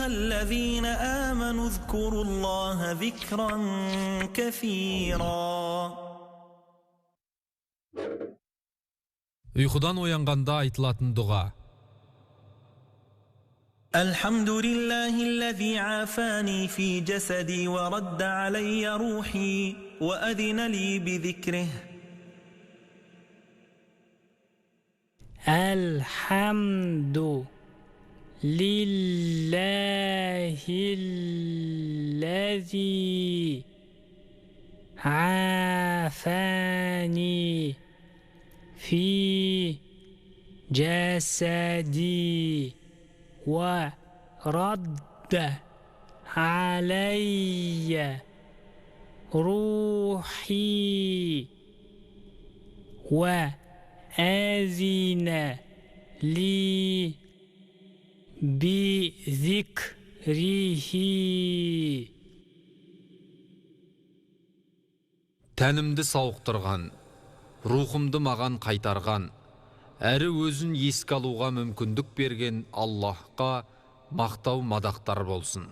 الذين آمنوا اذكروا الله ذكرا كثيرا. Ұйқыдан оянғанда айтылатын дұға. الحمد لله الذي عافاني في جسدي ورد علي روحي وأذن لي بذكره. الحمد لله الذي عافاني في جسدي ورد علي روحي وأذن لي بذكره. Тәнімді сауықтырған, рухымды маған қайтарған, әрі өзін еске алуға мүмкіндік берген Аллахқа мақтау мадақтар болсын.